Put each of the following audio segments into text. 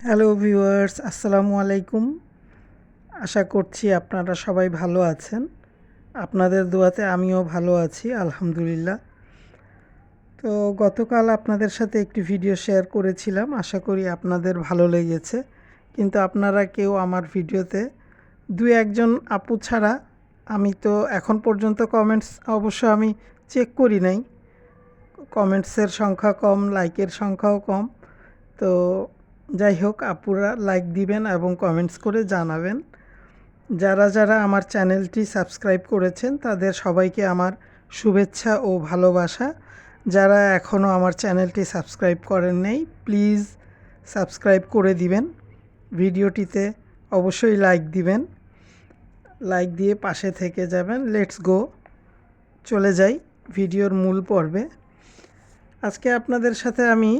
Hello viewers, আসসালামু আলাইকুম। আশা করছি আপনারা সবাই ভালো আছেন। আপনাদের দোয়াতে আমিও ভালো আছি, আলহামদুলিল্লাহ। তো গতকাল আপনাদের সাথে একটি ভিডিও শেয়ার করেছিলাম, আশা করি আপনাদের ভালো লেগেছে। কিন্তু আপনারা কেউ আমার ভিডিওতে দু একজন আপু ছাড়া, আমি তো এখন পর্যন্ত কমেন্টস অবশ্য আমি চেক করি নাই, কমেন্টসের সংখ্যা কম, লাইকের সংখ্যাও কম। তো যাই হোক, আপুরা লাইক দিবেন এবং কমেন্টস করে জানাবেন। যারা যারা আমার চ্যানেলটি সাবস্ক্রাইব করেছেন তাদের সবাইকে আমার শুভেচ্ছা ও ভালোবাসা। যারা এখনও আমার চ্যানেলটি সাবস্ক্রাইব করেন নাই, প্লিজ সাবস্ক্রাইব করে দিবেন। ভিডিওটিতে অবশ্যই লাইক দিবেন, লাইক দিয়ে পাশে থেকে যাবেন। লেটস গো, চলে যাই ভিডিওর মূল পর্বে। আজকে আপনাদের সাথে আমি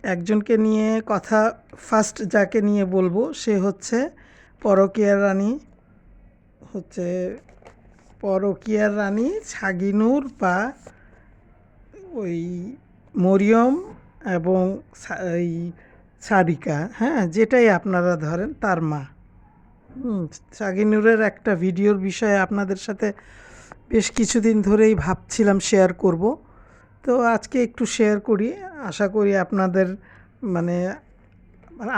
একজনকে নিয়ে কথা, ফার্স্ট যাকে নিয়ে বলবো সে হচ্ছে পরকীয়ার রানী, হচ্ছে পরকীয়ার রানী ছাগিনুর বা ওই মরিয়ম এবং এই সারিকা, হ্যাঁ, যেটাই আপনারা ধরেন, তার মা। ছাগিনুরের একটা ভিডিওর বিষয়ে আপনাদের সাথে বেশ কিছুদিন ধরেই ভাবছিলাম শেয়ার করব। তো আজকে একটু শেয়ার করি, আশা করি আপনাদের মানে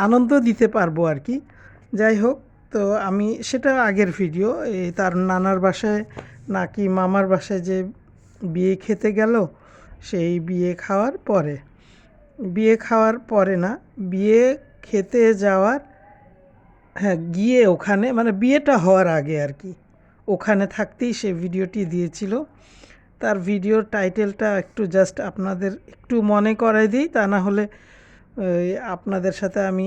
আনন্দ দিতে পারবো আর কি। যাই হোক, তো আমি সেটা আগের ভিডিও, এই তার নানার বাসায় নাকি মামার বাসায় যে বিয়ে খেতে গেল, সেই বিয়ে খাওয়ার পরে না, বিয়ে খেতে যাওয়ার, হ্যাঁ, গিয়ে ওখানে মানে বিয়েটা হওয়ার আগে আর কি, ওখানে থাকতেই সে ভিডিওটি দিয়েছিল। তার ভিডিওর টাইটেলটা একটু জাস্ট আপনাদের একটু মনে করাই দিই, তা না হলে আপনাদের সাথে আমি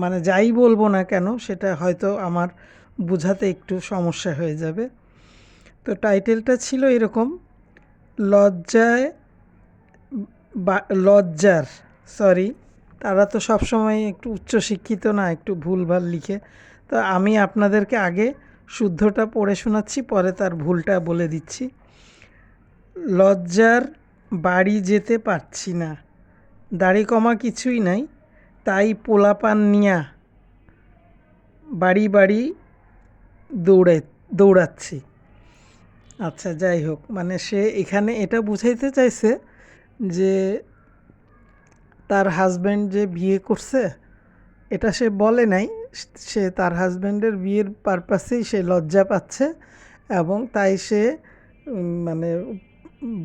মানে যাই বলবো না কেন সেটা হয়তো আমার বোঝাতে একটু সমস্যা হয়ে যাবে। তো টাইটেলটা ছিল এরকম, লজ্জায় বা লজ্জার, সরি, তারা তো সবসময় একটু উচ্চশিক্ষিত না, একটু ভুলভাল লিখে। তো আমি আপনাদেরকে আগে শুদ্ধটা পড়ে শোনাচ্ছি, পরে তার ভুলটা বলে দিচ্ছি। লজ্জার বাড়ি যেতে পারছি না, দাড়ি কমা কিছুই নাই, তাই পোলাপান নিয়া বাড়ি বাড়ি দৌড়াচ্ছি। আচ্ছা, যাই হোক, মানে সে এখানে এটা বুঝাইতে চাইছে যে তার হাজব্যান্ড যে বিয়ে করছে এটা সে বলে নাই, সে তার হাজব্যান্ডের বিয়ের পারপাসেই সে লজ্জা পাচ্ছে এবং তাই সে মানে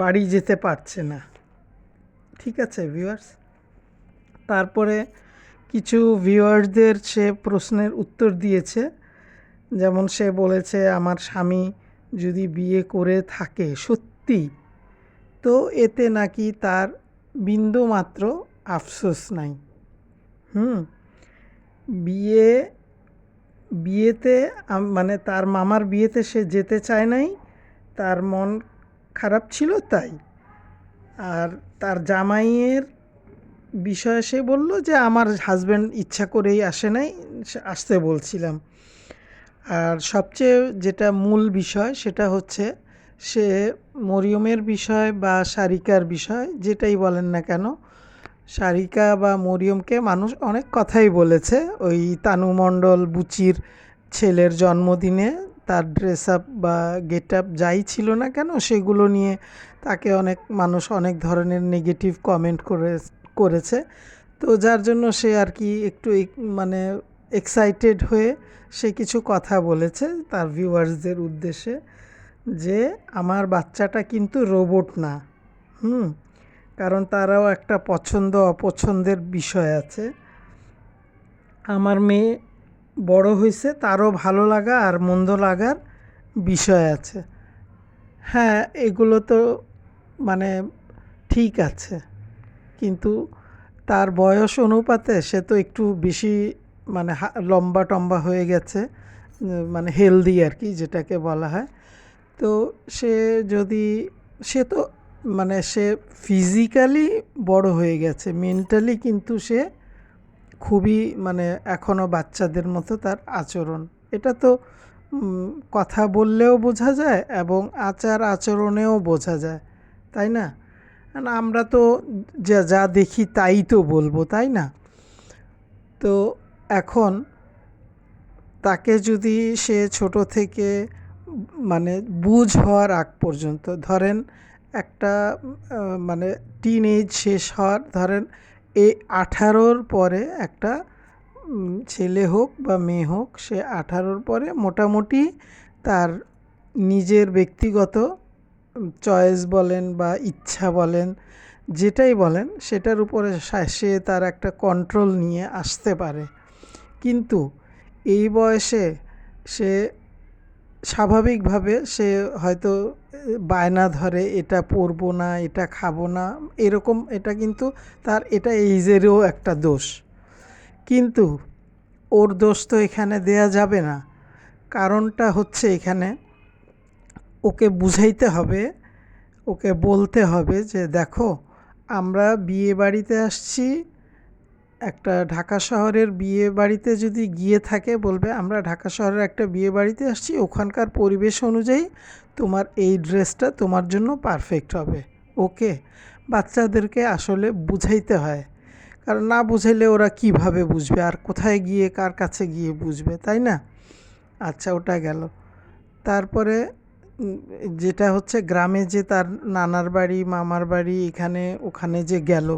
বাড়ি যেতে পারছে না। ঠিক আছে ভিউয়ার্স, তারপরে কিছু ভিউয়ার্সদের সে প্রশ্নের উত্তর দিয়েছে। যেমন সে বলেছে, আমার স্বামী যদি বিয়ে করে থাকে সত্যি, তো এতে নাকি তার বিন্দুমাত্র আফসোস নাই। বিয়ে বিয়েতে মানে তার মামার বিয়েতে সে যেতে চায় নাই, তার মন খারাপ ছিল তাই। আর তার জামাইয়ের বিষয়ে সে বলল যে আমার হাজব্যান্ড ইচ্ছা করেই আসে নাই, আসতে বলছিলাম। আর সবচেয়ে যেটা মূল বিষয় সেটা হচ্ছে সে মরিয়মের বিষয় বা সারিকার বিষয়, যেটাই বলেন না কেন, সারিকা বা মরিয়মকে মানুষ অনেক কথাই বলেছে। ওই তানু মণ্ডল বুচির ছেলের জন্মদিনে তার ড্রেস আপ বা গেট আপ যাই ছিল না কেন, সেগুলো নিয়ে তাকে অনেক মানুষ অনেক ধরনের নেগেটিভ কমেন্ট করেছে। তো যার জন্য সে আর কি একটু মানে এক্সাইটেড হয়ে সে কিছু কথা বলেছে তার ভিউয়ার্সদের উদ্দেশ্যে, যে আমার বাচ্চাটা কিন্তু রোবট না। কারণ তারাও একটা পছন্দ অপছন্দের বিষয় আছে। আমার মেয়ে বড় হয়েছে, তারও ভালো লাগা আর মন্দ লাগার বিষয় আছে। হ্যাঁ, এগুলো তো মানে ঠিক আছে, কিন্তু তার বয়স অনুপাতে সে তো একটু বেশি মানে লম্বা টম্বা হয়ে গেছে, মানে হেলদি আর কি যেটাকে বলা হয়। তো সে যদি, সে তো মানে সে ফিজিক্যালি বড় হয়ে গেছে, মেন্টালি কিন্তু সে খুবই মানে এখনও বাচ্চাদের মতো তার আচরণ। এটা তো কথা বললেও বোঝা যায় এবং আচার আচরণেও বোঝা যায়, তাই না? আমরা তো যা যা দেখি তাই তো বলবো, তাই না? তো এখন তাকে যদি সে ছোট থেকে মানে বুঝ হওয়ার আগ পর্যন্ত ধরেন একটা মানে টিন এজ শেষ হওয়ার ধরেন এই 18-র পরে একটা ছেলে হোক বা মেয়ে হোক, সে 18-র পরে মোটামুটি তার নিজের ব্যক্তিগত চয়েস বলেন বা ইচ্ছা বলেন, যেটাই বলেন সেটার উপরে সে তার একটা কন্ট্রোল নিয়ে আসতে পারে। কিন্তু এই বয়সে সে স্বাভাবিকভাবে সে হয়তো বায়না ধরে এটা পরবো না, এটা খাবো না, এরকম। এটা কিন্তু তার এটা এইজেরও একটা দোষ, কিন্তু ওর দোষ তো এখানে দেয়া যাবে না। কারণটা হচ্ছে এখানে ওকে বুঝাইতে হবে, ওকে বলতে হবে যে দেখো, আমরা বিয়ে বাড়িতে আসছি, একটা ঢাকা শহরের বিয়ে বাড়িতে যদি গিয়ে থাকে বলবে আমরা ঢাকা শহরের একটা বিয়ে বাড়িতে আসছি, ওখানকার পরিবেশ অনুযায়ী তোমার এই ড্রেসটা তোমার জন্য পারফেক্ট হবে। ওকে, বাচ্চাদেরকে আসলে বুঝাইতে হয়, কারণ না বুঝাইলে ওরা কিভাবে বুঝবে, আর কোথায় গিয়ে কার কাছে গিয়ে বুঝবে, তাই না? আচ্ছা, ওটা গেল। তারপরে যেটা হচ্ছে গ্রামে যে তার নানার বাড়ি মামার বাড়ি এখানে ওখানে যে গেল,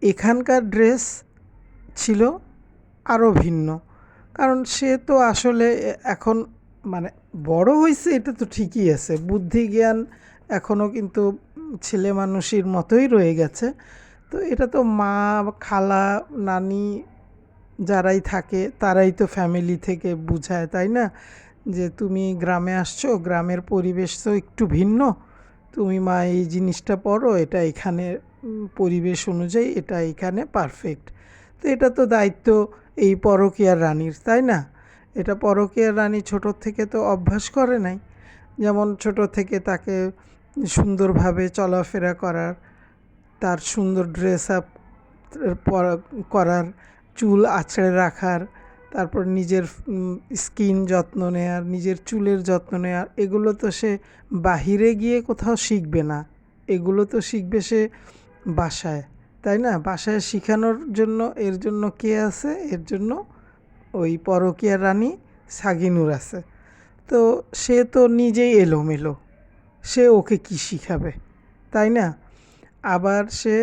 এখানকার ড্রেস ছিল আরও ভিন্ন। কারণ সে তো আসলে এখন মানে বড় হয়েছে, এটা তো ঠিকই আছে, বুদ্ধি জ্ঞান এখনও কিন্তু ছেলে মানুষের মতোই রয়ে গেছে। তো এটা তো মা, খালা, নানি যারাই থাকে তারাই তো ফ্যামিলি থেকে বুঝায়, তাই না? যে তুমি গ্রামে আসছো, গ্রামের পরিবেশ তো একটু ভিন্ন, তুমি মা এই জিনিসটা পড়ো, এটা এখানে পরিবেশ অনুযায়ী এটা এখানে পারফেক্ট। তো এটা তো দায়িত্ব এই পরকীয়ার রানীর, তাই না? এটা পরকীয়ার রানী ছোটোর থেকে তো অভ্যাস করে নাই। যেমন ছোট থেকে তাকে সুন্দরভাবে চলাফেরা করার, তার সুন্দর ড্রেস আপ করার, চুল আঁচড়ে রাখার, তারপর নিজের স্কিন যত্ন নেওয়ার, নিজের চুলের যত্ন নেওয়ার, এগুলো তো সে বাহিরে গিয়ে কোথাও শিখবে না, এগুলো তো শিখবে সে বাসায়, তাই না? বাসায় শেখানোর জন্য এর জন্য কে আছে? এর জন্য ওই পরকীয়ার রানী সাগিনুর আছে। তো সে তো নিজেই এলোমেলো, সে ওকে কি শিখাবে, তাই না? আবার সে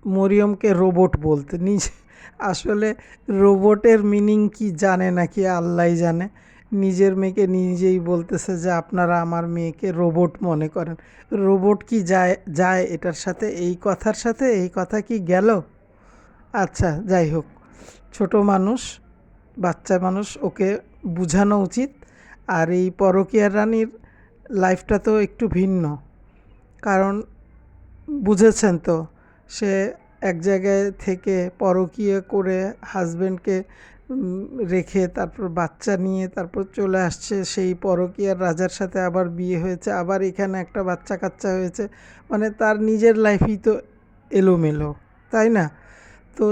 মরিয়মকে রোবট বলতে নিজে, আসলে রোবটের মিনিং কি জানে নাকি আল্লাহই জানে। নিজের মেয়েকে নিজেই বলতেছে যে আপনারা আমার মেয়েকে রোবট মনে করেন। রোবট কি যায় যায় এটার সাথে, এই কথার সাথে এই কথা কি গেল? আচ্ছা, যাই হোক, ছোট মানুষ, বাচ্চা মানুষ, ওকে বুঝানো উচিত। আর এই পরকীয়ার রানীর লাইফটা তো একটু ভিন্ন, কারণ বুঝেছেন তো, সে এক জায়গায় থেকে পরকীয়া করে হাজব্যান্ডকে রেখে তারপর বাচ্চা নিয়ে তারপর চলে আসছে, সেই পরকীয়ার রাজার সাথে আবার বিয়ে হয়েছে, আবার এখানে একটা বাচ্চা কাচ্চা হয়েছে, মানে তার নিজের লাইফই তো এলোমেলো, তাই না? তো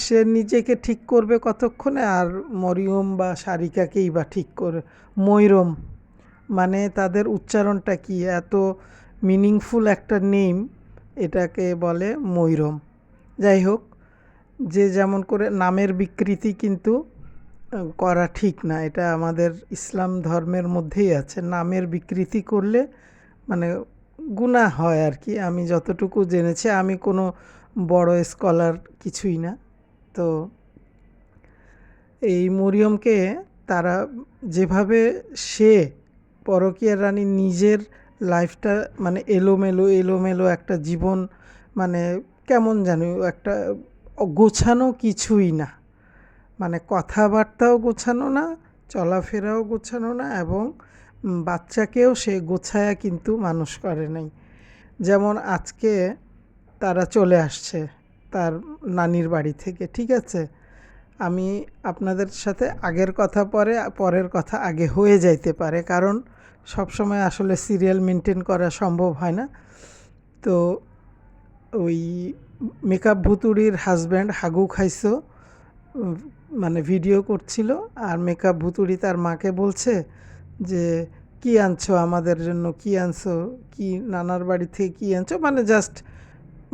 সে নিজেকে ঠিক করবে কতক্ষণে, আর মরিয়ম বা সারিকাকেই বা ঠিক করে। ময়রম মানে তাদের উচ্চারণটা কি এত মিনিংফুল একটা নেম, এটাকে বলে ময়রম। যাই হোক, যে যেমন করে নামের বিকৃতি কিন্তু করা ঠিক না, এটা আমাদের ইসলাম ধর্মের মধ্যেই আছে। নামের বিকৃতি করলে মানে গুনাহ হয় আর কি, আমি যতটুকু জেনেছি, আমি কোনো বড় স্কলার কিছুই না। তো এই মরিয়মকে তারা যেভাবে, সে পরকীয়ার রানী নিজের লাইফটা মানে এলোমেলো এলোমেলো একটা জীবন, মানে কেমন জানি একটা গোছানো কিছুই না, মানে কথাবার্তাও গোছানো না, চলাফেরাও গোছানো না, এবং বাচ্চাকেও সে গোছায়া কিন্তু মানুষ করে নাই। যেমন আজকে তারা চলে আসছে তার নানির বাড়ি থেকে, ঠিক আছে? আমি আপনাদের সাথে আগের কথা পরে, পরের কথা আগে হয়ে যাইতে পারে, কারণ সব সময় আসলে সিরিয়াল মেনটেন করা সম্ভব হয় না। তো ওই মেকআপ ভুতুড়ির হাজব্যান্ড হাগু খাইছো মানে ভিডিও করছিল, আর মেকআপ ভুতুড়ি তার মাকে বলছে যে কি আনছো আমাদের জন্য, কি আনছো, কি নানার বাড়ি থেকে কি আনছো, মানে জাস্ট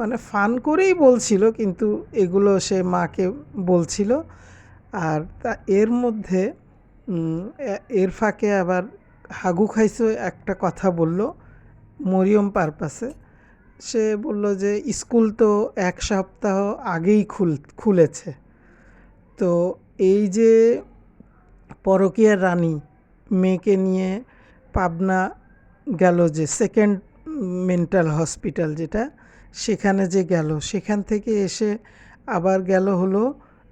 মানে ফান করেই বলছিল, কিন্তু এগুলো সে মাকে বলছিল। আর তা এর মধ্যে এর ফাঁকে আবার হাগু খাইছে একটা কথা বলল মরিয়ম পারপাসে। সে বলল যে স্কুল তো 1 সপ্তাহ আগেই খুলেছে, তো এই যে পরকীয়ার রানী মেয়েকে নিয়ে পাবনা গেল, যে সেকেন্ড মেন্টাল হসপিটাল যেটা, সেখানে যে গেল, সেখান থেকে এসে আবার গেল হলো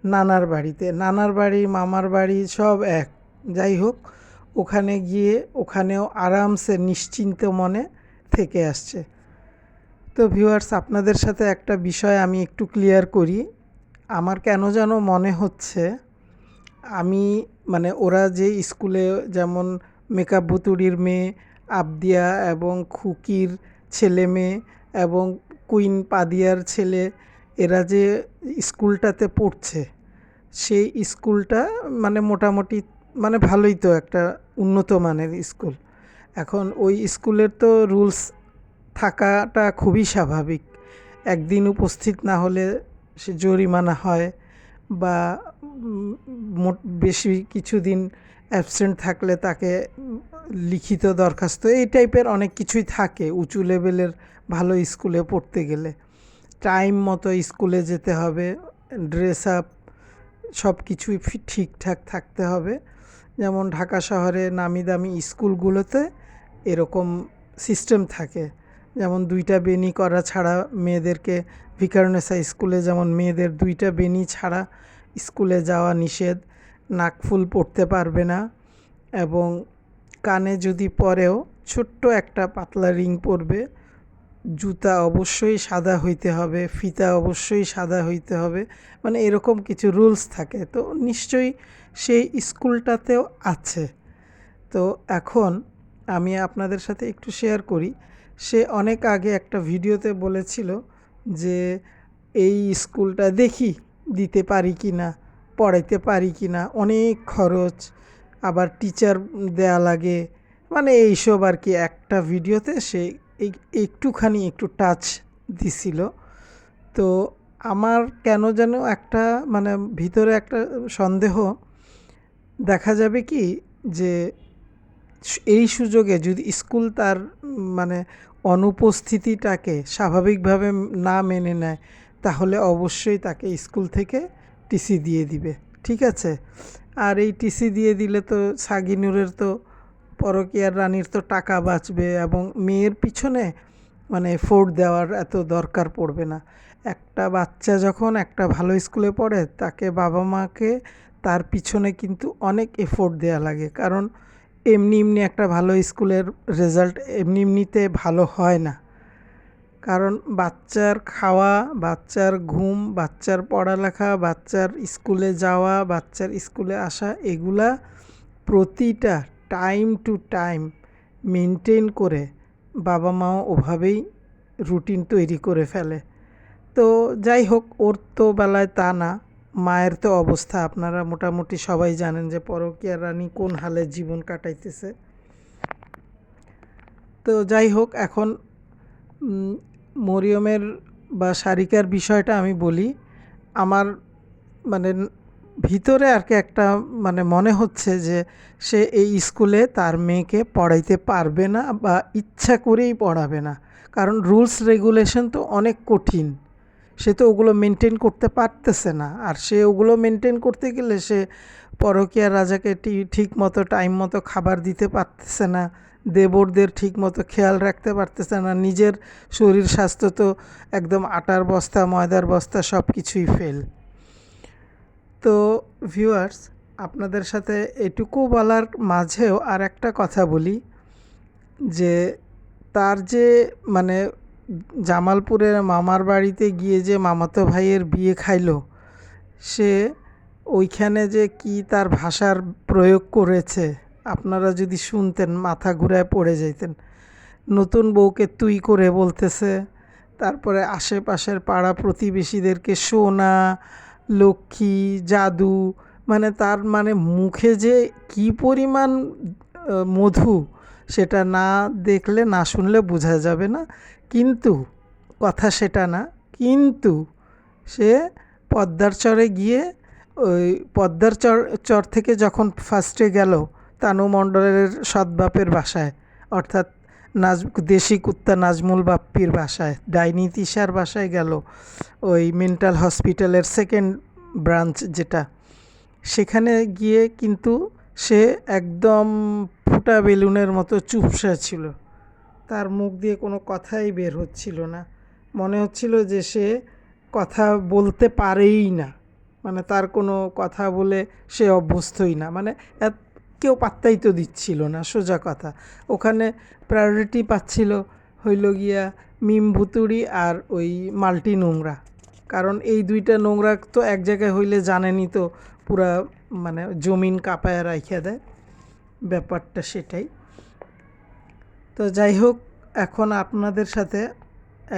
নানার বাড়িতে। নানার বাড়ি মামার বাড়ি সব এক, যাই হোক ওখানে গিয়ে ওখানেও আরামসে নিশ্চিন্ত মনে থেকে আসছে। তো ভিউয়ার্স, আপনাদের সাথে একটা বিষয় আমি একটু ক্লিয়ার করি। আমার কেন যেন মনে হচ্ছে আমি মানে ওরা যে স্কুলে যেমন মেকআপ ভুতুড়ির মেয়ে আবদিয়া এবং খুকির ছেলে মেয়ে এবং কুইন পাদিয়ার ছেলে, এরা যে স্কুলটাতে পড়ছে, সেই স্কুলটা মানে মোটামুটি মানে ভালোই, তো একটা উন্নত মানের স্কুল। এখন ওই স্কুলের তো রুলস থাকাটা খুবই স্বাভাবিক। একদিন উপস্থিত না হলে সে জরিমানা হয়, বা বেশি কিছুদিন অ্যাবসেন্ট থাকলে তাকে লিখিত দরখাস্ত, এই টাইপের অনেক কিছুই থাকে উঁচু লেভেলের ভালো স্কুলে পড়তে গেলে। টাইম মতো স্কুলে যেতে হবে, ড্রেস আপ সব কিছুই ঠিকঠাক থাকতে হবে। যেমন ঢাকা শহরে নামি দামি স্কুলগুলোতে এরকম সিস্টেম থাকে, যেমন 2টা বেনি করা ছাড়া মেয়েদেরকে, ভিকারুননিসা স্কুলে যেমন মেয়েদের 2টা বেনি ছাড়া স্কুলে যাওয়া নিষেধ, নাকফুল পরতে পারবে না, এবং কানে যদি পরেও ছোট্ট একটা পাতলা রিং পরবে, জুতা অবশ্যই সাদা হইতে হবে, ফিতা অবশ্যই সাদা হইতে হবে, মানে এরকম কিছু রুলস থাকে। তো নিশ্চয়ই সেই স্কুলটাতেও আছে। তো এখন আমি আপনাদের সাথে একটু শেয়ার করি। সে অনেক আগে একটা ভিডিওতে বলেছিল যে এই স্কুলটা দেখি দিতে পারি কি না, পড়াইতে পারি কি না, অনেক খরচ, আবার টিচার দেয়া লাগে, মানে এইসব আর কি। একটা ভিডিওতে সে একটুখানি একটু টাচ দিছিল। তো আমার কেন যেন একটা মানে ভিতরে একটা সন্দেহ, দেখা যাবে কি যে এই সুযোগে যদি স্কুল তার মানে অনুপস্থিতিটাকে স্বাভাবিকভাবে না মেনে নেয়, তাহলে অবশ্যই তাকে স্কুল থেকে টিসি দিয়ে দিবে, ঠিক আছে। আর এই টিসি দিয়ে দিলে তো সাগিনুরের তো পরকীয়ার রানীর তো টাকা বাঁচবে, এবং মেয়ের পিছনে মানে এফোর্ট দেওয়ার এত দরকার পড়বে না। একটা বাচ্চা যখন একটা ভালো স্কুলে পড়ে, তাকে বাবা মাকে তার পিছনে কিন্তু অনেক এফোর্ট দেওয়া লাগে, কারণ এমনি এমনি একটা ভালো স্কুলের রেজাল্ট এমনি এমনিতে ভালো হয় না। কারণ বাচ্চার খাওয়া, বাচ্চার ঘুম, বাচ্চার পড়ালেখা, বাচ্চার স্কুলে যাওয়া, বাচ্চার স্কুলে আসা, এগুলা প্রতিটা টাইম টু টাইম মেনটেন করে বাবা মাও ওভাবেই রুটিন তৈরি করে ফেলে। তো যাই হোক, ওর তো বেলায় তা না, মায়ের তো অবস্থা আপনারা মোটামুটি সবাই জানেন যে পরকীয়ার রানী কোন হালে জীবন কাটাইতেছে। তো যাই হোক, এখন মরিয়মের বা সারিকার বিষয়টা আমি বলি। আমার মানে ভিতরে আর কি একটা মানে মনে হচ্ছে যে সে এই স্কুলে তার মেয়েকে পড়াইতে পারবে না, বা ইচ্ছা করেই পড়াবে না, কারণ রুলস রেগুলেশন তো অনেক কঠিন। সে তো ওগুলো মেনটেন করতে পারতেছে না, আর সে ওগুলো মেনটেন করতে গেলে সে পরকীয়ার রাজাকে ঠিক মতো টাইম মতো খাবার দিতে পারতেছে না, দেবরদের ঠিক মতো খেয়াল রাখতে পারতেছে না, নিজের শরীর স্বাস্থ্য তো একদম আটার বস্তা ময়দার বস্তা, সব কিছুই ফেল। তো ভিউয়ার্স, আপনাদের সাথে এটুকু বলার মাঝেও আর একটা কথা বলি, যে তার যে মানে জামালপুরের মামার বাড়িতে গিয়ে যে মামাতো ভাইয়ের বিয়ে খাইলো, সে ওইখানে যে কি তার ভাষার প্রয়োগ করেছে, আপনারা যদি শুনতেন মাথা ঘুরায় পড়ে যেতেন। নতুন বউকে তুই করে বলতেছে, তারপরে আশেপাশের পাড়া প্রতিবেশীদেরকে সোনা, লক্ষ্মী, জাদু, মানে তার মানে মুখে যে কি পরিমাণ মধু, সেটা না দেখলে না শুনলে বোঝা যাবে না। কিন্তু কথা সেটা না, কিন্তু সে পদ্মার চরে গিয়ে ওই পদ্মার চর থেকে যখন ফার্স্টে গেল তানু মণ্ডলের সৎবাপের বাসায়, অর্থাৎ দেশি কুত্তা নাজমুল বাপ্পির বাসায়, ডাইনি তিশার বাসায় গেল, ওই মেন্টাল হসপিটালের সেকেন্ড ব্রাঞ্চ যেটা, সেখানে গিয়ে কিন্তু সে একদম ফুটা বেলুনের মতো চুপসা ছিল। তার মুখ দিয়ে কোনো কথাই বের হচ্ছিল না, মনে হচ্ছিল যে সে কথা বলতে পারেই না, মানে তার কোনো কথা বলে সে অভ্যস্তই না, মানে কেউ পাত্তাই তো দিচ্ছিল না, সোজা কথা। ওখানে প্রায়োরিটি পাচ্ছিল হইল গিয়া মিম ভুতুড়ি আর ওই মাল্টি নোংরা, কারণ এই দুইটা নোংরা তো এক জায়গায় হইলে জানেনই তো পুরা মানে জমিন কাঁপায় রাইখা দেয়, ব্যাপারটা সেটাই। তো যাই হোক, এখন আপনাদের সাথে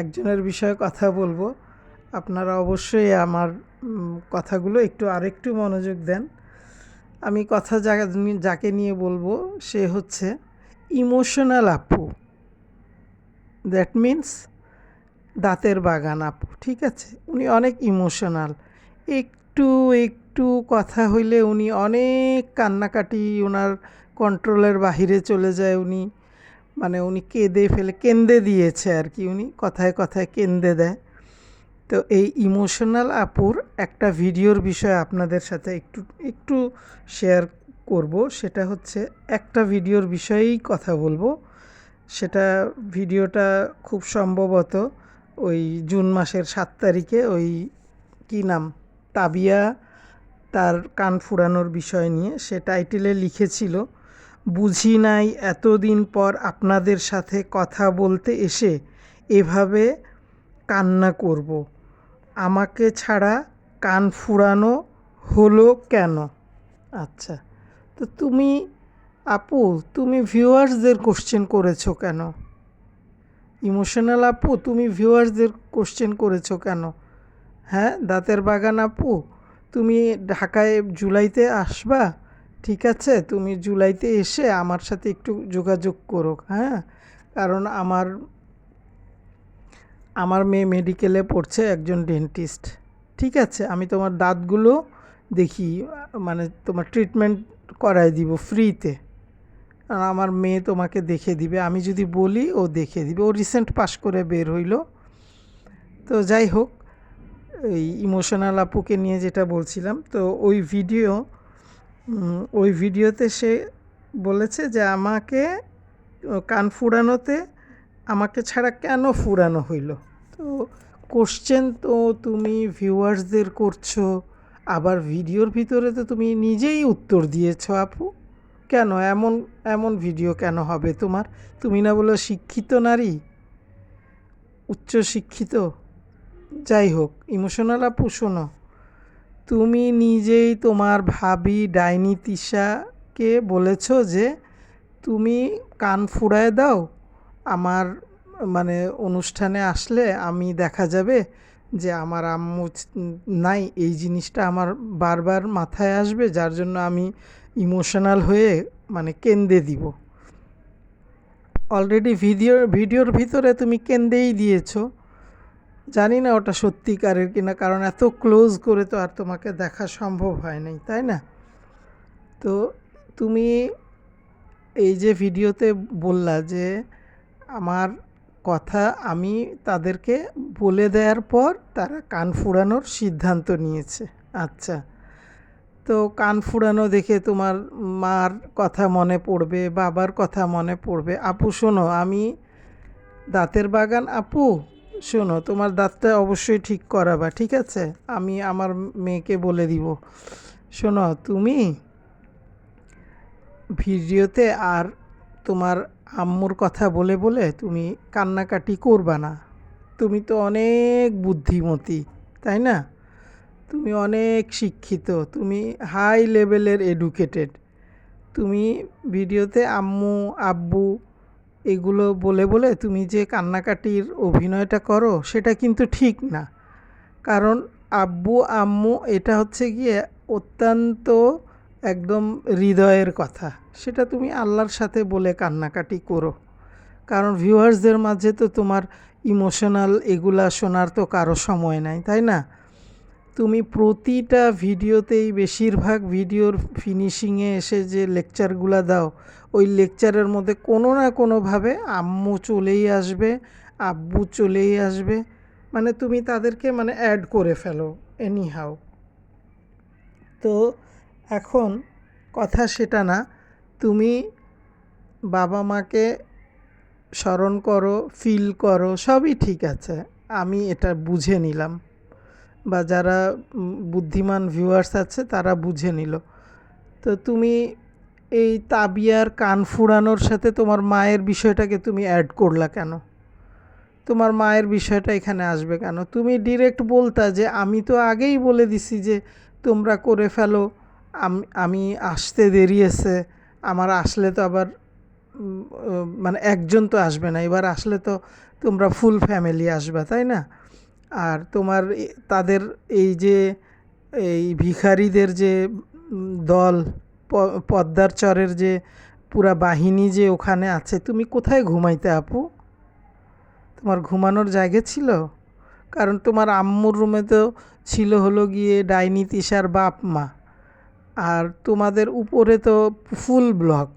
একজনের বিষয়ে কথা বলবো। আপনারা অবশ্যই আমার কথাগুলো আরেকটু মনোযোগ দেন। আমি কথা যাকে নিয়ে বলবো সে হচ্ছে ইমোশনাল আপু, দ্যাট মিন্স দাঁতের বাগান আপু, ঠিক আছে? উনি অনেক ইমোশনাল, একটু একটু কথা হইলে উনি অনেক কান্নাকাটি, ওনার কন্ট্রোলের বাহিরে চলে যায়, উনি কেঁদে দিয়েছে আর কি, উনি কথায় কথায় কেঁদে দেয়। তো এই ইমোশনাল আপুর একটা ভিডিওর বিষয়ে আপনাদের সাথে একটু শেয়ার করব। সেটা হচ্ছে একটা ভিডিওর বিষয়েই কথা বলবো। ভিডিওটা খুব সম্ভবত ওই জুন মাসের 7 তারিখে, ওই কী নাম, তাবিয়া তার কান ফুরানোর বিষয় নিয়ে সে টাইটেলে লিখেছিল, বুঝি নাই এতদিন পর আপনাদের সাথে কথা বলতে এসে এভাবে কান্না করব, আমাকে ছাড়া কান ফুরানো হলো কেন? আচ্ছা, তো তুমি ভিউয়ার্সদের কোশ্চেন করেছো কেন? ইমোশনাল আপু, তুমি ভিউয়ার্সদের কোশ্চেন করেছো কেন? হ্যাঁ, দাঁতের বাগান আপু, তুমি ঢাকায় জুলাইতে আসবা, ঠিক আছে? তুমি জুলাইতে এসে আমার সাথে একটু যোগাযোগ করো, হ্যাঁ? কারণ আমার মেয়ে মেডিকেলে পড়ছে, একজন ডেন্টিস্ট, ঠিক আছে? আমি তোমার দাঁতগুলো দেখি, মানে তোমার ট্রিটমেন্ট করায় দিব ফ্রিতে, আর আমার মেয়ে তোমাকে দেখে দিবে, আমি যদি বলি ও দেখে দিবে, ও রিসেন্ট পাশ করে বের হইল। তো যাই হোক, এই ইমোশনাল আপুকে নিয়ে যেটা বলছিলাম, তো ওই ভিডিওতে সে বলেছে যে আমাকে কান ফুরানোতে আমাকে ছাড়া কেন ফুরানো হইল। তো কোশ্চেন তো তুমি ভিউয়ার্সদের করছো, আবার ভিডিওর ভিতরে তো তুমি নিজেই উত্তর দিয়েছো আপু। কেন এমন ভিডিও কেন হবে তোমার? তুমি না বলো শিক্ষিত নারী, উচ্চ শিক্ষিত? যাই হোক, ইমোশনাল আপু শোনো, তুমি নিজেই তোমার ভাবি ডাইনি তিশাকে বলেছো যে তুমি কান ফুরায় দাও, আমার মানে অনুষ্ঠানে আসলে আমি দেখা যাবে যে আমার আম্মু নাই, এই জিনিসটা আমার বারবার মাথায় আসবে, যার জন্য আমি ইমোশনাল হয়ে মানে কেঁদে দিব। অলরেডি ভিডিওর ভিতরে তুমি কেঁদেই দিয়েছো। জানি না ওটা সত্যিকারের কিনা, কারণ এত ক্লোজ করে তো আর তোমাকে দেখা সম্ভব হয় নাই, তাই না? তো তুমি এই যে ভিডিওতে বললা যে আমার কথা আমি তাদেরকে বলে দেওয়ার পর তারা কান ফুরানোর সিদ্ধান্ত নিয়েছে, আচ্ছা, তো কান ফুরানো দেখে তোমার মার কথা মনে পড়বে, বাবার কথা মনে পড়বে। আপু শোনো, আমি দাঁতের বাগান আপু, শোনো, তোমার দাঁতটা অবশ্যই ঠিক করাবা, ঠিক আছে? আমি আমার মেয়েকে বলে দিব। শোনো, তুমি ভিডিওতে আর তোমার আম্মুর কথা বলে বলে তুমি কান্নাকাটি করবা না। তুমি তো অনেক বুদ্ধিমতী, তাই না? তুমি অনেক শিক্ষিত, তুমি হাই লেভেলের এডুকেটেড। তুমি ভিডিওতে আম্মু আব্বু এগুলো বলে বলে তুমি যে কান্নাকাটির অভিনয়টা করো, সেটা কিন্তু ঠিক না। কারণ আব্বু আম্মু এটা হচ্ছে গিয়ে অত্যন্ত একদম হৃদয়ের কথা, সেটা তুমি আল্লাহর সাথে বলে কান্নাকাটি করো। কারণ ভিউয়ার্সদের মাঝে তো তোমার ইমোশনাল এগুলা শোনার তো কারো সময় নাই, তাই না? তুমি প্রতিটা ভিডিওতেই বেশিরভাগ ভিডিওর ফিনিশিংয়ে এসে যে লেকচারগুলা দাও, ওই লেকচারের মধ্যে কোনো না কোনোভাবে আম্মু চলেই আসবে, আব্বু চলেই আসবে, মানে তুমি তাদেরকে মানে অ্যাড করে ফেলো এনি হাউ। তো এখন কথা সেটা না, তুমি বাবা মাকে স্মরণ করো, ফিল করো, সবই ঠিক আছে, আমি এটা বুঝে নিলাম, বা যারা বুদ্ধিমান ভিউয়ার্স আছে তারা বুঝে নিল। তো তুমি এই তাবিয়ার কান ফুরানোর সাথে তোমার মায়ের বিষয়টাকে তুমি অ্যাড করলা কেন? তোমার মায়ের বিষয়টা এখানে আসবে কেন? তুমি ডিরেক্ট বলতা যে আমি তো আগেই বলে দিছি যে তোমরা করে ফেলো, আমি আসতে দেরি আছে, আমার আসলে তো আবার মানে একজন তো আসবে না, এবার আসলে তো তোমরা ফুল ফ্যামিলি আসবে, তাই না? আর তোমার তাদের এই যে এই ভিখারিদের যে দল, পদ্মার চরের যে পুরা বাহিনী যে ওখানে আছে, তুমি কোথায় ঘুমাইতে আপু? তোমার ঘুমানোর জায়গা ছিল? কারণ তোমার আম্মুর রুমে তো ছিল হলো গিয়ে ডাইনি তিশার বাপ মা, আর তোমাদের উপরে তো ফুল ব্লক,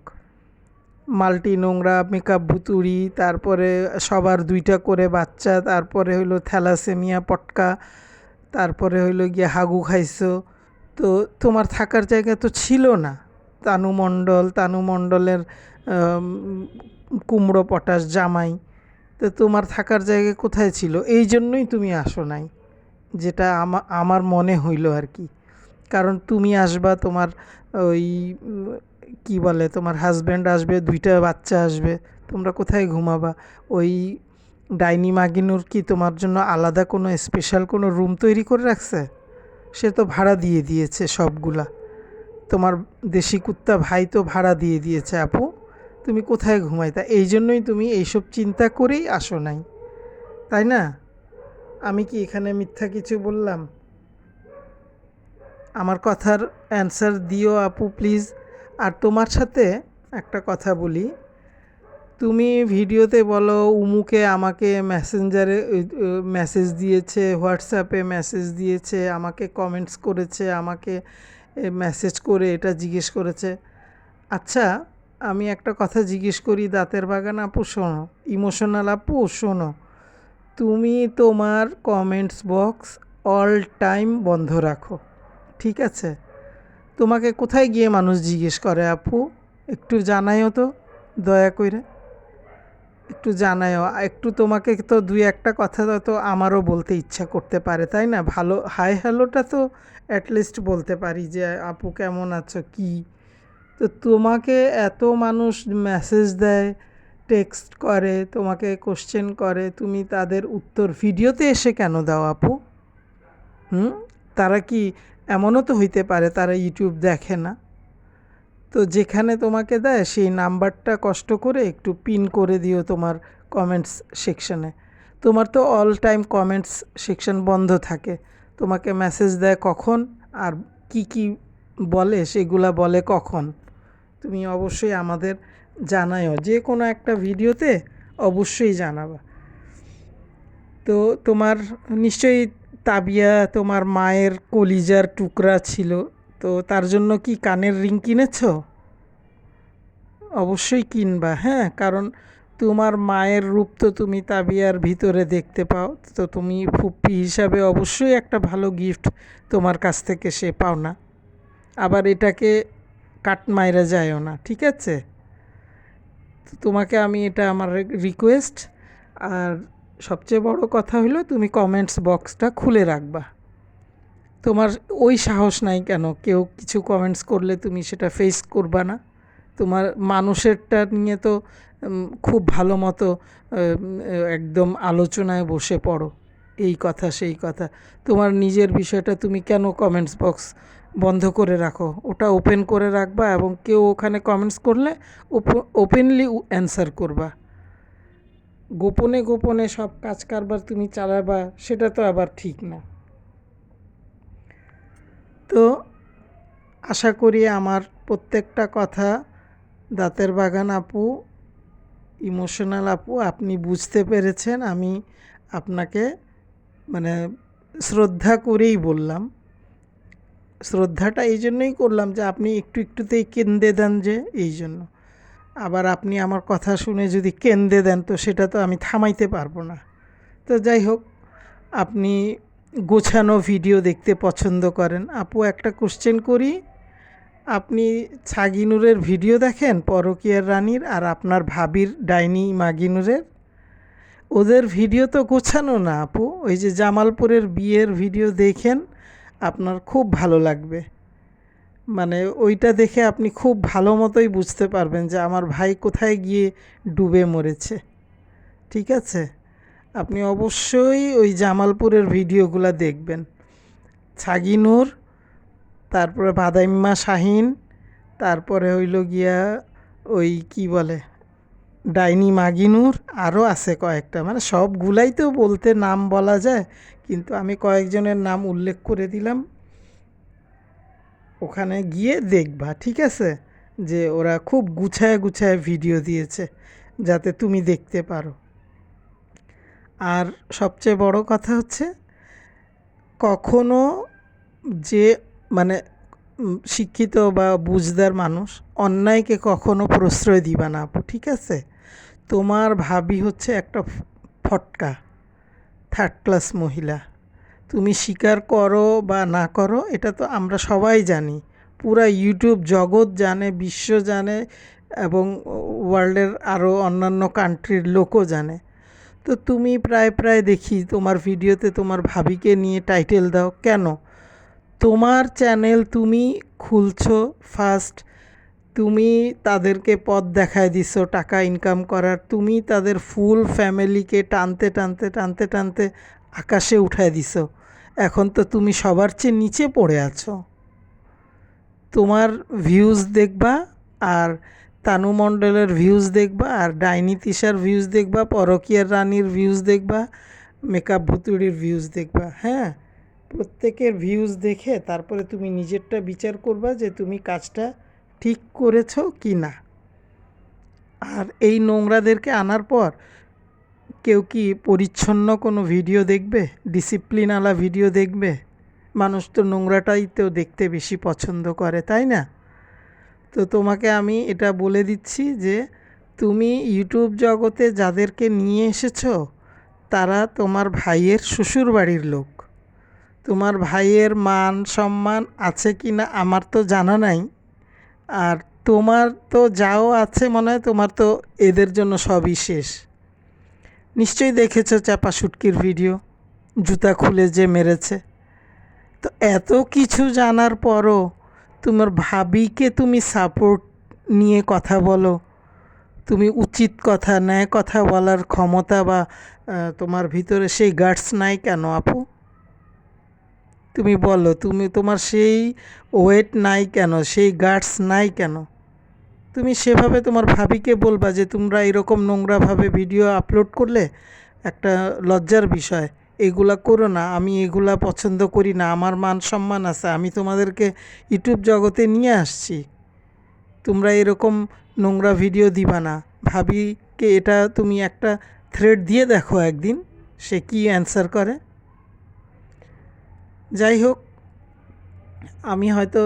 মাল্টি নোংরা, মেকআপ ভুতুড়ি, তারপরে সবার 2টা করে বাচ্চা, তারপরে হইলো থ্যালাসেমিয়া পটকা, তারপরে হইলো গিয়ে হাগু খাইছো। তো তোমার থাকার জায়গা তো ছিল না। তানু মণ্ডলের কুমড়ো পটাশ জামাই, তো তোমার থাকার জায়গা কোথায় ছিল? এই জন্যই তুমি আসো নাই, যেটা আমার মনে হইল আর কি। কারণ তুমি আসবা, তোমার ওই কি বলে, তোমার হাজব্যান্ড আসবে, 2টা বাচ্চা আসবে, তোমরা কোথায় ঘুমাবা? ওই ডাইনি মাগিনুর কি তোমার জন্য আলাদা কোনো স্পেশাল কোনো রুম তৈরি করে রাখছে? সে তো ভাড়া দিয়ে দিয়েছে সবগুলা। তোমার দেশি কুত্তা ভাই তো ভাড়া দিয়ে দিয়েছে আপু, তুমি কোথায় ঘুমাইতা? এই জন্যই তুমি এইসব চিন্তা করেই আসো নাই, তাই না? আমি কি এখানে মিথ্যা কিছু বললাম? আমার কথার অ্যান্সার দিও আপু প্লিজ। আর তোমার সাথে একটা কথা বলি, তুমি ভিডিওতে বলো উমুকে আমাকে মেসেঞ্জারে মেসেজ দিয়েছে, হোয়াটসঅ্যাপে মেসেজ দিয়েছে, আমাকে কমেন্টস করেছে, আমাকে মেসেজ করে এটা জিজ্ঞেস করেছে। আচ্ছা, আমি একটা কথা জিজ্ঞেস করি, দাঁতের বাগান আপু শোনো, ইমোশনাল আপু শোনো, তুমি তোমার কমেন্টস বক্স অল টাইম বন্ধ রাখো, ঠিক আছে? তোমাকে কোথায় গিয়ে মানুষ জিজ্ঞেস করে আপু? একটু জানাইও তো, দয়া করে একটু জানাইও। একটু তোমাকে তো 2-1টা কথা তো আমারও বলতে ইচ্ছা করতে পারে, তাই না? ভালো হাই হ্যালোটা তো অ্যাটলিস্ট বলতে পারি যে আপু কেমন আছো, কি। তো তোমাকে এত মানুষ মেসেজ দেয়, টেক্সট করে, তোমাকে কোশ্চেন করে, তুমি তাদের উত্তর ভিডিওতে এসে কেন দাও আপু? তারা কি, এমনও তো হইতে পারে তারা ইউটিউব দেখে না। তো যেখানে তোমাকে দেয় সেই নাম্বারটা কষ্ট করে একটু পিন করে দিও তোমার কমেন্টস সেকশনে। তোমার তো অল টাইম কমেন্টস সেকশন বন্ধ থাকে, তোমাকে মেসেজ দেয় কখন, আর কি কি বলে সেগুলা বলে কখন, তুমি অবশ্যই আমাদের জানাইও, যে কোনো একটা ভিডিওতে অবশ্যই জানাবা। তো তোমার নিশ্চয়ই তাবিয়া তোমার মায়ের কলিজার টুকরা ছিল, তো তার জন্য কি কানের রিং কিনেছো? অবশ্যই কিনবা, হ্যাঁ, কারণ তোমার মায়ের রূপ তো তুমি তাবিয়ার ভিতরে দেখতে পাও, তো তুমি ফুপ্পি হিসাবে অবশ্যই একটা ভালো গিফট তোমার কাছ থেকে সে পাও না। আবার এটাকে কাট মাইরা যায়ও না, ঠিক আছে? তো তোমাকে আমি এটা আমার রিকোয়েস্ট। আর সবচেয়ে বড় কথা হলো তুমি কমেন্টস বক্সটা খুলে রাখবা। তোমার ওই সাহস নাই কেন, কেউ কিছু কমেন্টস করলে তুমি সেটা ফেস করবা না? তোমার মানুষেরটা নিয়ে তো খুব ভালো মতো একদম আলোচনায় বসে পড়ো, এই কথা সেই কথা। তোমার নিজের বিষয়টা তুমি কেন কমেন্টস বক্স বন্ধ করে রাখো? ওটা ওপেন করে রাখবা, এবং কেউ ওখানে কমেন্টস করলে ওপেনলি অ্যান্সার করবা। গোপনে গোপনে সব কাজ কারবার তুমি চালাবা, সেটা তো আবার ঠিক না। তো আশা করি আমার প্রত্যেকটা কথা দাঁতের বাগান আপু ইমোশনাল আপু, আপনি বুঝতে পেরেছেন। আমি আপনাকে মানে শ্রদ্ধা করেই বললাম। শ্রদ্ধাটা এই জন্যই করলাম যে আপনি একটু একটুতেই কেঁদে দেন, যে এই জন্য। আবার আপনি আমার কথা শুনে যদি কেঁদে দেন তো সেটা তো আমি থামাইতে পারবো না। তো যাই হোক, আপনি গোছানো ভিডিও দেখতে পছন্দ করেন। আপু, একটা কোশ্চেন করি, আপনি ছাগিনুরের ভিডিও দেখেন, পরকীয়ার রানীর আর আপনার ভাবির ডাইনি মাগিনুরের? ওদের ভিডিও তো গোছানো না আপু। ওই যে জামালপুরের বিয়ের ভিডিও দেখেন, আপনার খুব ভালো লাগবে। মানে ওইটা দেখে আপনি খুব ভালো মতোই বুঝতে পারবেন যে আমার ভাই কোথায় গিয়ে ডুবে মরেছে। ঠিক আছে, আপনি অবশ্যই ওই জামালপুরের ভিডিওগুলো দেখবেন। ছাগিনুর, তারপরে বাদাইম্মা শাহিন, তারপরে হইল গিয়া ওই কি বলে ডাইনি মাগিনুর, আরও আছে কয়েকটা, মানে সবগুলাই তো বলতে নাম বলা যায়, কিন্তু আমি কয়েকজনের নাম উল্লেখ করে দিলাম। ওখানে গিয়ে দেখবা, ঠিক আছে, যে ওরা খুব গুছায় গুছায় ভিডিও দিয়েছে যাতে তুমি দেখতে পারো। আর সবচেয়ে বড় কথা হচ্ছে, কখনো যে মানে শিক্ষিত বা বুঝদার মানুষ অন্যায়কে কখনো প্রশ্রয় দিবা না আপু, ঠিক আছে? তোমার ভাবি হচ্ছে একটা ফটকা, থার্ড ক্লাস মহিলা। তুমি স্বীকার করো বা না করো, এটা তো আমরা সবাই জানি, পুরা ইউটিউব জগৎ জানে, বিশ্ব জানে, এবং ওয়ার্ল্ডের আরও অন্যান্য কান্ট্রির লোকও জানে। তো তুমি প্রায় প্রায় দেখি তোমার ভিডিওতে তোমার ভাবিকে নিয়ে টাইটেল দাও কেন? তোমার চ্যানেল তুমি খুলছো ফার্স্ট, তুমি তাদেরকে পথ দেখায় দিছো টাকা ইনকাম করার, তুমি তাদের ফুল ফ্যামিলিকে টানতে টানতে টানতে টানতে আকাশে উঠায় দিছো। এখন তো তুমি সবার চেয়ে নিচে পড়ে আছো। তোমার ভিউজ দেখবা, আর তানু মণ্ডলের ভিউজ দেখবা, আর ডাইনি তিশার ভিউজ দেখবা, পরকীয়ার রানীর ভিউজ দেখবা, মেকআপ ভুতুড়ির ভিউজ দেখবা। হ্যাঁ, প্রত্যেকের ভিউজ দেখে তারপরে তুমি নিজেরটা বিচার করবা যে তুমি কাজটা ঠিক করেছো কি না। আর এই নোংরাদেরকে আনার পর কেউ কি পরিচ্ছন্ন কোনো ভিডিও দেখবে, ডিসিপ্লিনওয়ালা ভিডিও দেখবে? মানুষ তো নোংরাটাই তো দেখতে বেশি পছন্দ করে, তাই না? তো তোমাকে আমি এটা বলে দিচ্ছি যে তুমি ইউটিউব জগতে যাদেরকে নিয়ে এসেছো তারা তোমার ভাইয়ের শ্বশুর বাড়ির লোক। তোমার ভাইয়ের মান সম্মান আছে কি না আমার তো জানা নাই। আর তোমার তো যাও আছে মনে হয়, তোমার তো এদের জন্য সবই শেষ। নিশ্চয়ই দেখেছো চাপা শুটকির ভিডিও, জুতা খুলে যে মেরেছে। তো এত কিছু জানার পরও তোমার ভাবিকে তুমি সাপোর্ট নিয়ে কথা বলো। তুমি উচিত কথা, ন্যায় কথা বলার ক্ষমতা বা তোমার ভিতরে সেই গাটস নাই কেন আপু? তুমি বলো, তোমার সেই ওয়েট নাই কেন, সেই গাটস নাই কেন? তুমি সেভাবে তোমার ভাবিকে বলবা যে তোমরা এরকম নোংরাভাবে ভিডিও আপলোড করলে একটা লজ্জার বিষয়, এগুলা করো না, আমি এগুলা পছন্দ করি না, আমার মান সম্মান আছে, আমি তোমাদেরকে ইউটিউব জগতে নিয়ে আসছি, তোমরা এরকম নোংরা ভিডিও দিবা না। ভাবিকে এটা তুমি একটা থ্রেড দিয়ে দেখো একদিন, সে কি অ্যান্সার করে। যাই হোক, আমি হয়তো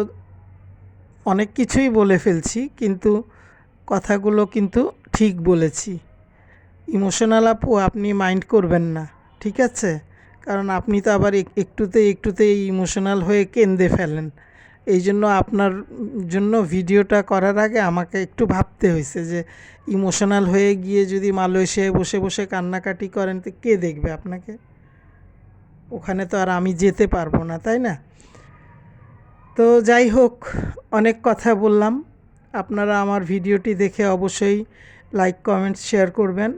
অনেক কিছুই বলে ফেলছি, কিন্তু কথাগুলো কিন্তু ঠিক বলেছি। ইমোশনাল আপু, আপনি মাইন্ড করবেন না, ঠিক আছে? কারণ আপনি তো আবার একটুতে ইমোশনাল হয়ে কেঁদে ফেলেন। এই জন্য আপনার জন্য ভিডিওটা করার আগে আমাকে একটু ভাবতে হয়েছে যে ইমোশনাল হয়ে গিয়ে যদি মালয়েশিয়ায় বসে বসে কান্নাকাটি করেন তো কে দেখবে আপনাকে? ওখানে তো আর আমি যেতে পারবো না, তাই না? তো যাই হোক, অনেক কথা বললাম। আপনারা আমার ভিডিওটি দেখে অবশ্যই লাইক কমেন্টস শেয়ার করবেন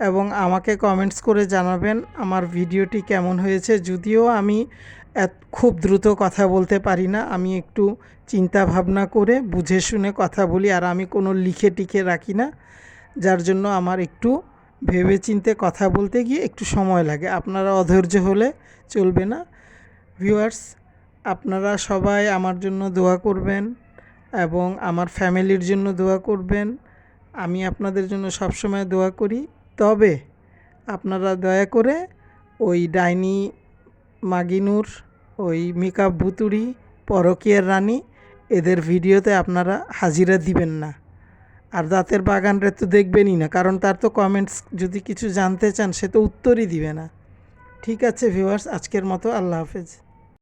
এবং আমাকে কমেন্টস করে জানাবেন আমার ভিডিওটি কেমন হয়েছে। যদিও আমি খুব দ্রুত কথা বলতে পারি না, আমি একটু চিন্তা ভাবনা করে বুঝে শুনে কথা বলি, আর আমি কোনো লিখে টিখে রাখি না, যার জন্য আমার একটু ভেবে চিন্তে কথা বলতে গিয়ে একটু সময় লাগে। আপনারা অধৈর্য হলে চলবে না। ভিউয়ার্স, আপনারা সবাই আমার জন্য দোয়া করবেন এবং আমার ফ্যামিলির জন্য দোয়া করবেন। আমি আপনাদের জন্য সবসময় দোয়া করি। তবে আপনারা দয়া করে ওই ডাইনি মাগিনুর, ওই মেকআপ ভুতুড়ি, পরকীয়ার রানী এদের ভিডিওতে আপনারা হাজিরা দিবেন না। আর দাঁতের বাগানরে তো দেখবেনই না, কারণ তার তো কমেন্টস যদি কিছু জানতে চান সে তো উত্তরই দিবে না। ঠিক আছে ভিউয়ার্স, আজকের মতো আল্লাহ হাফেজ।